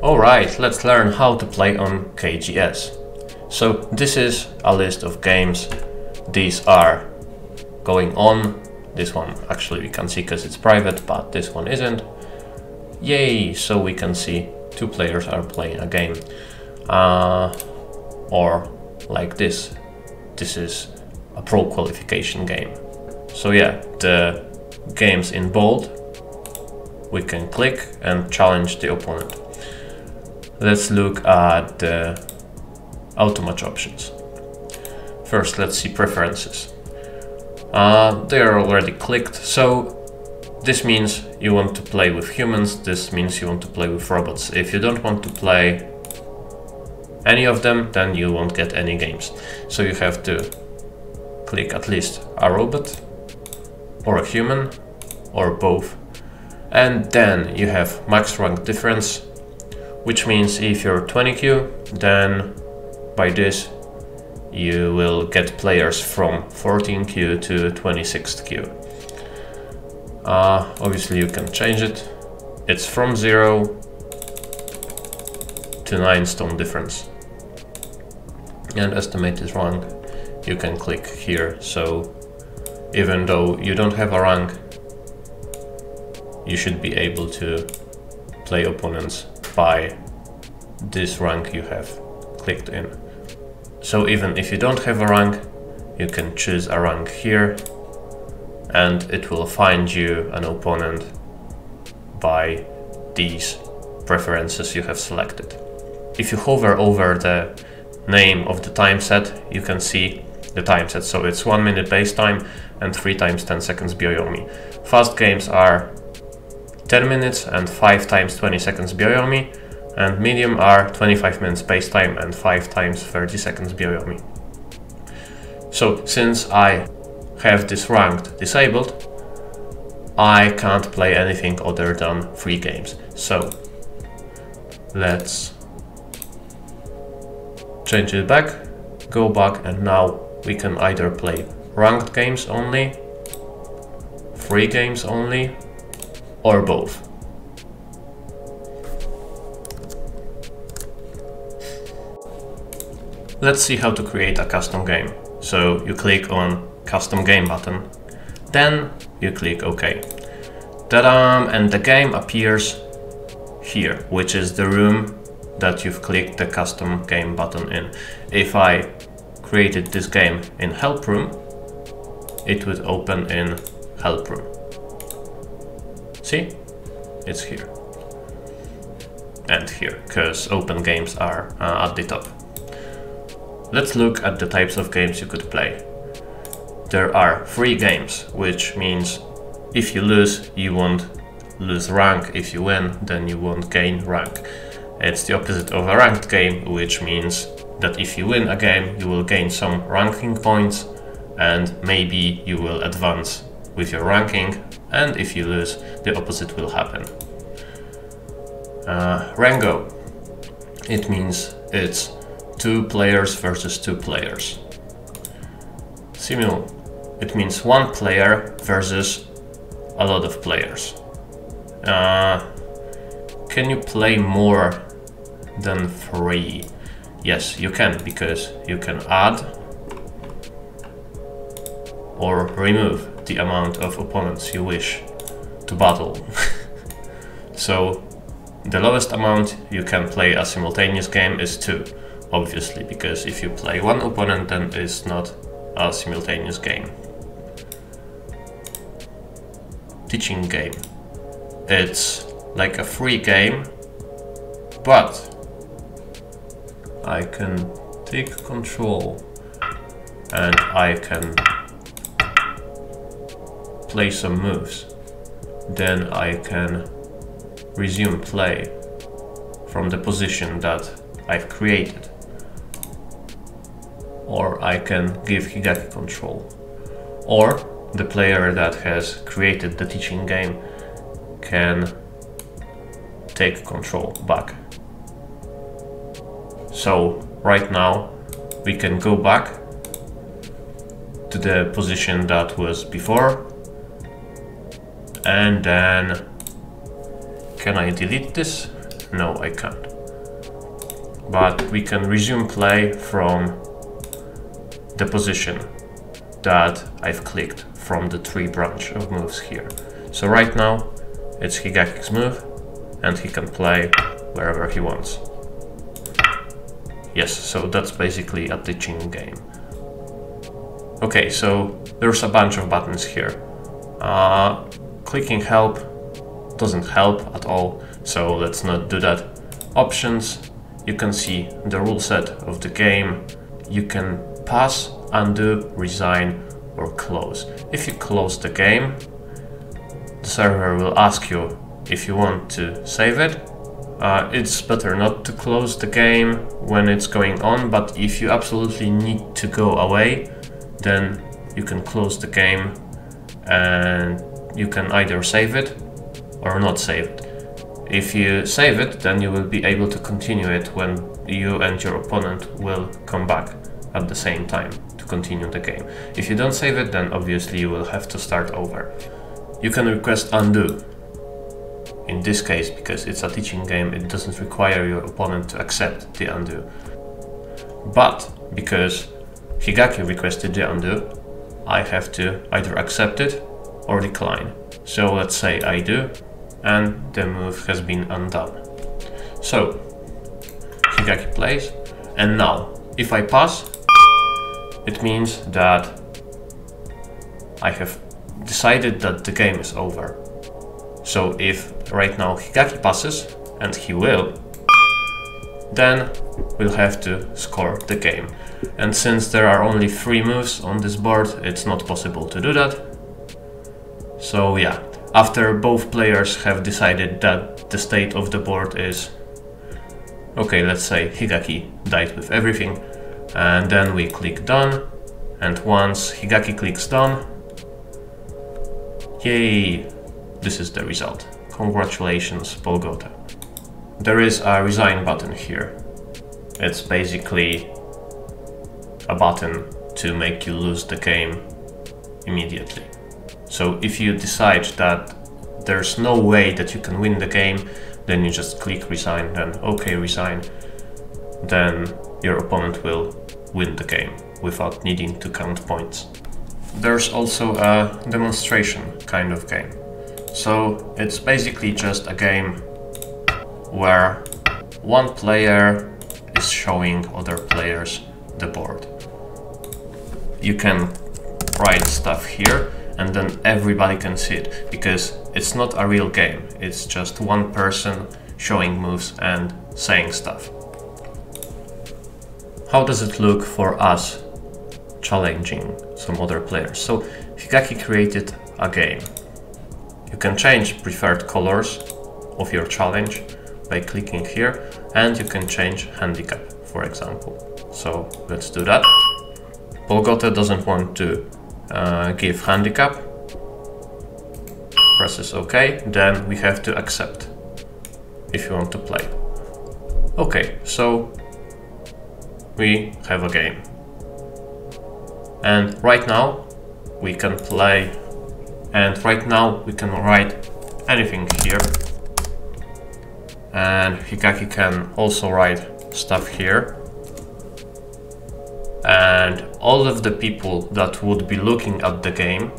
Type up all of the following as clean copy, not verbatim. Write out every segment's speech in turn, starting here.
Alright, let's learn how to play on KGS. So this is a list of games. These are going on. This one actually we can see because it's private, but this one isn't. Yay! So we can see two players are playing a game. Or like this. This is a pro qualification game. So yeah, the games in bold, we can click and challenge the opponent. Let's look at the auto-match options. First, let's see preferences. They are already clicked, so this means you want to play with humans, this means you want to play with robots. If you don't want to play any of them, then you won't get any games. So you have to click at least a robot, or a human, or both. And then you have max rank difference, which means if you're 20Q, then by this you will get players from 14Q to 26Q. Obviously you can change it. It's from 0 to 9 stone difference. And estimate is rank. You can click here, so even though you don't have a rank, you should be able to play opponents by this rank you have clicked in. So even if you don't have a rank, you can choose a rank here and it will find you an opponent by these preferences you have selected. If you hover over the name of the time set, you can see the time set. So it's 1 minute base time and 3 times 10 seconds Byoyomi. Fast games are 10 minutes and 5 times 20 seconds Byoyomi, and medium are 25 minutes base time and 5 times 30 seconds Byoyomi. So since I have this ranked disabled, I can't play anything other than free games. So let's change it back, go back, and now we can either play ranked games only, free games only, or both. Let's see how to create a custom game. So you click on custom game button, then you click OK. Ta-da! And the game appears here, which is the room that you've clicked the custom game button in. If I created this game in help room, it would open in help room. See? It's here. And here, because open games are at the top. Let's look at the types of games you could play. There are free games, which means if you lose, you won't lose rank. If you win, then you won't gain rank. It's the opposite of a ranked game, which means that if you win a game, you will gain some ranking points and maybe you will advance with your ranking, and if you lose, the opposite will happen. Rango. It means it's 2 players versus 2 players. Simul. It means 1 player versus a lot of players. Can you play more than 3? Yes, you can, because you can add or remove the amount of opponents you wish to battle. So the lowest amount you can play a simultaneous game is 2, obviously, because if you play 1 opponent, then it's not a simultaneous game. Teaching game. It's like a free game, but I can take control and I can play some moves. Then I can resume play from the position that I've created. Or I can give Higaki control. Or the player that has created the teaching game can take control back. So right now we can go back to the position that was before, and then can I delete this? no, I can't. But we can resume play from the position that I've clicked from the tree branch of moves here. So right now it's Higaki's move and he can play wherever he wants. Yes, so that's basically a teaching game. Okay, so there's a bunch of buttons here. Clicking help doesn't help at all, so let's not do that. Options, you can see the rule set of the game. You can pass, undo, resign, or close. If you close the game, the server will ask you if you want to save it. It's better not to close the game when it's going on, but if you absolutely need to go away, then you can close the game and you can either save it or not save it. If you save it, then you will be able to continue it when you and your opponent will come back at the same time to continue the game. If you don't save it, then obviously you will have to start over. You can request undo. In this case, because it's a teaching game, it doesn't require your opponent to accept the undo. But because Higaki requested the undo, I have to either accept it or decline. So let's say I do, and the move has been undone. So Higaki plays, and now if I pass, it means that I have decided that the game is over. So if right now Higaki passes, and he will, then we'll have to score the game. And since there are only 3 moves on this board, it's not possible to do that. So yeah, after both players have decided that the state of the board is okay, let's say Higaki died with everything, and then we click done, and once Higaki clicks done, yay, this is the result. Congratulations, Polgota. There is a resign button here. It's basically a button to make you lose the game immediately. So if you decide that there's no way that you can win the game, then you just click resign, then okay, resign, then your opponent will win the game without needing to count points. There's also a demonstration kind of game. So it's basically just a game where one player is showing other players the board. You can write stuff here and then everybody can see it, because it's not a real game, it's just one person showing moves and saying stuff. How does it look for us challenging some other players? So Higaki created a game. You can change preferred colors of your challenge by clicking here, and you can change handicap, for example. So let's do that. Polgota doesn't want to give handicap. Presses OK, then we have to accept if you want to play. Okay, so we have a game. And right now we can play, and right now we can write anything here. And Higaki can also write stuff here. And all of the people that would be looking at the game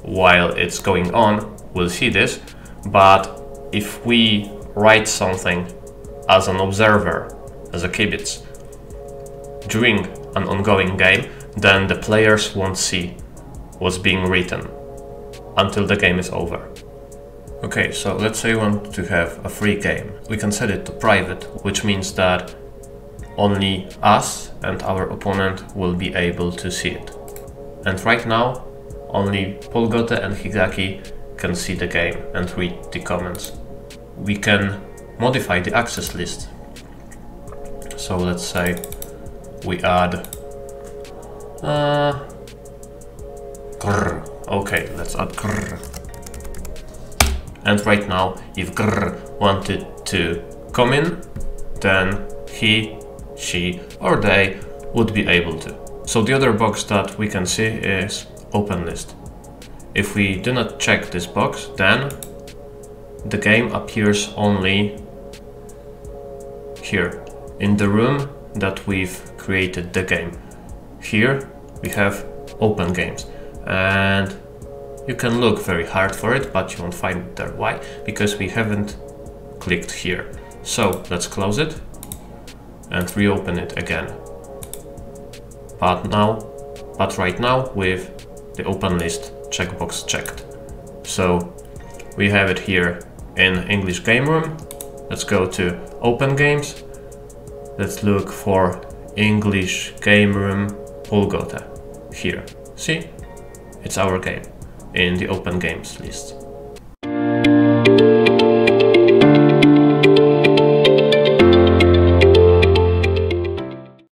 while it's going on will see this. But if we write something as an observer, as a kibitz, during an ongoing game, then the players won't see what's being written until the game is over. Okay, so let's say we want to have a free game. We can set it to private, which means that only us and our opponent will be able to see it. And right now, only Polgota and Higaki can see the game and read the comments. We can modify the access list. So let's say we add grr. Okay, let's add grr. And right now, if grr wanted to come in, then he, she, or they would be able to. So the other box that we can see is open list. If we do not check this box, then the game appears only here in the room that we've created the game. Here we have open games, and you can look very hard for it, but you won't find it there. Why? Because we haven't clicked here. So let's close it and reopen it again. But right now with the open list checkbox checked. So we have it here in English Game Room. Let's go to Open Games. Let's look for English Game Room Polgota here. See? It's our game in the Open Games list.